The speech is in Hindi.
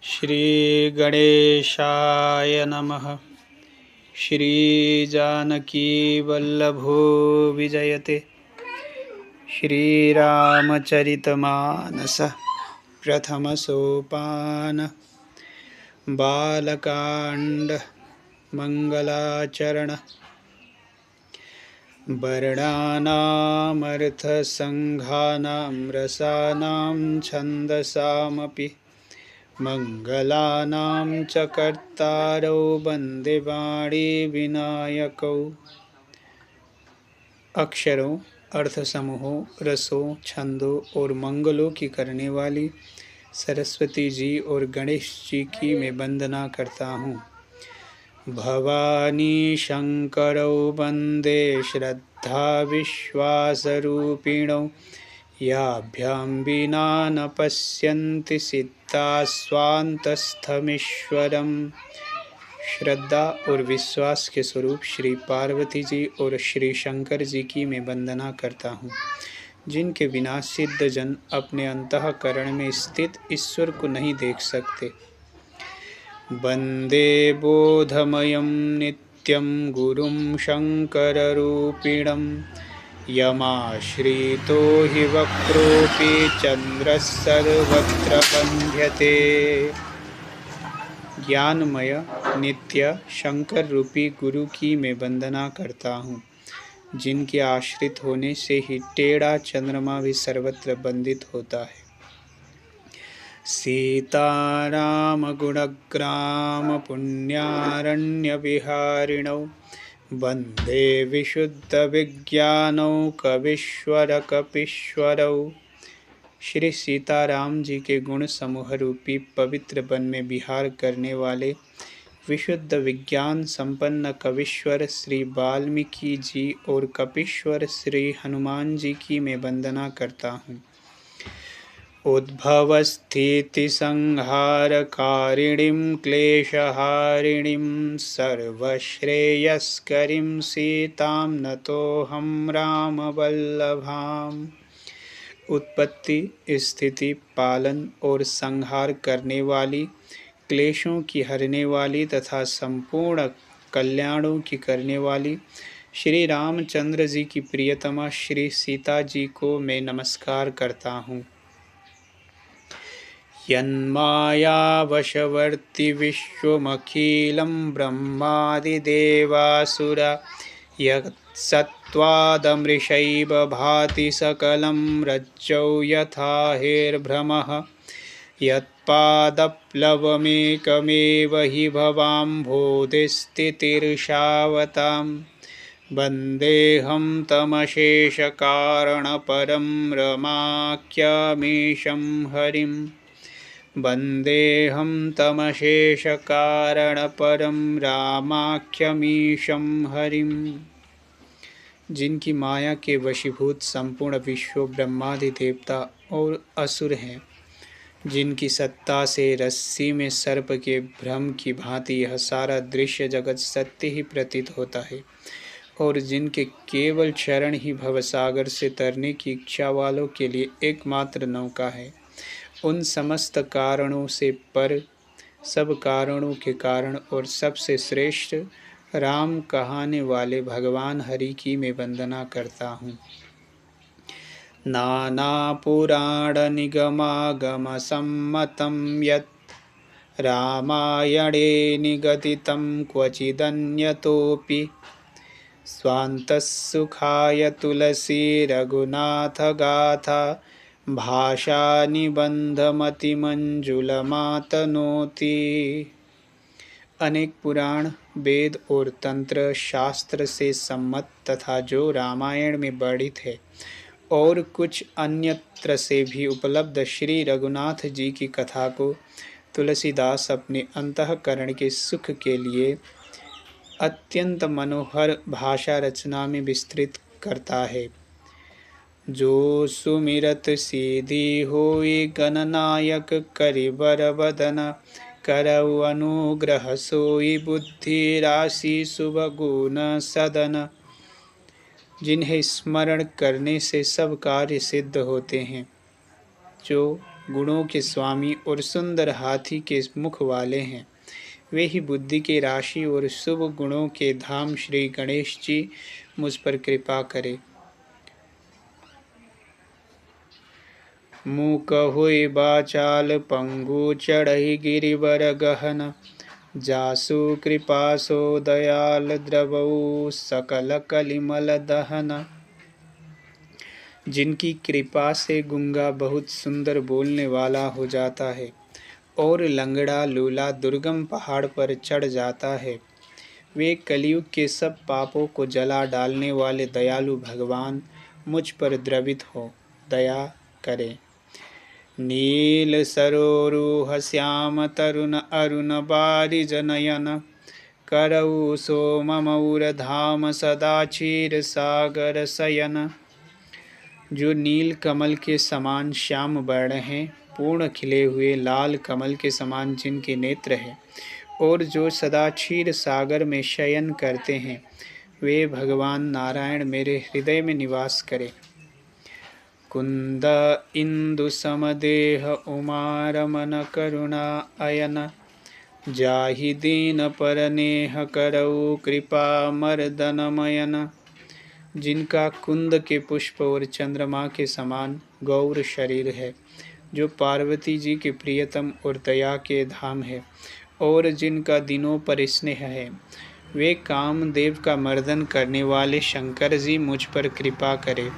श्री गणेशाय नमः। श्री जानकी वल्लभो विजयते। श्रीरामचरितमानस प्रथम सोपान। बालकांड मंगलाचरण। वर्णानामर्थसंघानां रसानां छन्दसामपि मंगलानां च कर्तारौ वन्दे वाणी विनायकौ। अक्षरों, अर्थ समूहों, रसों, छंदों और मंगलों की करने वाली सरस्वती जी और गणेश जी की मैं वंदना करता हूँ। भवानी शंकरौ वन्दे श्रद्धा विश्वासरूपिणौ। याभ्यां विना न पश्यन्ति सिद्धा स्वान्तस्थमीश्वरम्। श्रद्धा और विश्वास के स्वरूप श्री पार्वती जी और श्री शंकर जी की मैं वंदना करता हूँ, जिनके बिना सिद्ध जन अपने अंतःकरण में स्थित ईश्वर को नहीं देख सकते। वन्दे बोधमयं नित्यं गुरुं शङ्कररूपिणम्। यमाश्रितो हि वक्रोऽपि चन्द्रः सर्वत्र बन्ध्यते। ज्ञानमय नित्य शंकर रूपी गुरु की मैं वंदना करता हूँ, जिनके आश्रित होने से ही टेढ़ा चंद्रमा भी सर्वत्र बंदित होता है। सीताराम गुणग्राम पुण्यारण्य विहारिणौ। वन्दे विशुद्ध विज्ञानौ कवीश्वर कपीश्वरौ। श्री सीताराम जी के गुण समूह रूपी पवित्र वन में विहार करने वाले विशुद्ध विज्ञान संपन्न कवीश्वर श्री वाल्मीकि जी और कपीश्वर श्री हनुमान जी की मैं वंदना करता हूँ। उद्भव स्थिति संहारकारिणीं क्लेशहारिणीं सर्वश्रेयस्करीं सीतां नतोऽहं रामवल्लभाम्। उत्पत्ति, स्थिति, पालन और संहार करने वाली, क्लेशों की हरने वाली तथा संपूर्ण कल्याणों की करने वाली श्री रामचंद्र जी की प्रियतमा श्री सीता जी को मैं नमस्कार करता हूँ। यन्मायावशवर्ति विश्वमखिलं ब्रह्मादिदेवासुरा। यत्सत्त्वादमृषैव भाति सकलं रज्जौ यथा हेर्भ्रमः। यत्पादप्लवमेकमेव हि भवाम्भोधिस्थितिर्षावताम्। वन्देऽहं तमशेषकारणपरं रमाख्यमीशं हरिम्। वन्देऽहं तमशेषकारणपरं रामाख्यमीशं हरिम्। जिनकी माया के वशीभूत संपूर्ण विश्व ब्रह्मादि देवता और असुर हैं, जिनकी सत्ता से रस्सी में सर्प के भ्रम की भांति यह सारा दृश्य जगत सत्य ही प्रतीत होता है, और जिनके केवल चरण ही भवसागर से तरने की इच्छा वालों के लिए एकमात्र नौका है, उन समस्त कारणों से पर, सब कारणों के कारण और सबसे श्रेष्ठ राम कहाने वाले भगवान हरि की मैं वंदना करता हूँ। नाना पुराण निगमागम सम्मतं यत् रामायणे निगदितं क्वचिदन्यतोऽपि। स्वान्तसुखाय तुलसी रघुनाथ गाथा भाषा निबंधमतिमंजुलमातनोति। अनेक पुराण, वेद और तंत्र शास्त्र से सम्मत तथा जो रामायण में वर्णित है और कुछ अन्यत्र से भी उपलब्ध श्री रघुनाथ जी की कथा को तुलसीदास अपने अंतःकरण के सुख के लिए अत्यंत मनोहर भाषा रचना में विस्तृत करता है। जो सुमिरत सीधी होई गणनायक करिबर वदन। करऊ अनुग्रह सोई बुद्धि राशि शुभ गुण सदन। जिन्हें स्मरण करने से सब कार्य सिद्ध होते हैं, जो गुणों के स्वामी और सुंदर हाथी के मुख वाले हैं। वे ही बुद्धि के राशि और शुभ गुणों के धाम श्री गणेश जी मुझ पर कृपा करें। मूक हुई बाचाल पंगु चढ़ई गिरिवर गहन, जासु कृपासो दयाल द्रवऊ सकल कलिमल दहन। जिनकी कृपा से गूंगा बहुत सुंदर बोलने वाला हो जाता है और लंगड़ा लूला दुर्गम पहाड़ पर चढ़ जाता है, वे कलयुग के सब पापों को जला डालने वाले दयालु भगवान मुझ पर द्रवित हो दया करें। नील सरोरुह श्याम तरुण अरुण बारिज नयन, करऊ सोममौर धाम सदा क्षीर सागर शयन। जो नील कमल के समान श्याम वर्ण हैं, पूर्ण खिले हुए लाल कमल के समान जिनके नेत्र हैं और जो सदा क्षीर सागर में शयन करते हैं, वे भगवान नारायण मेरे हृदय में निवास करें। कुंद इंदु समदेह उमा रमन करुणा अयन, जाहि दीन परनेह करऊ कृपा मर्दनमयन। जिनका कुंद के पुष्प और चंद्रमा के समान गौर शरीर है, जो पार्वती जी के प्रियतम और दया के धाम है और जिनका दिनों पर स्नेह है, वे कामदेव का मर्दन करने वाले शंकर जी मुझ पर कृपा करें।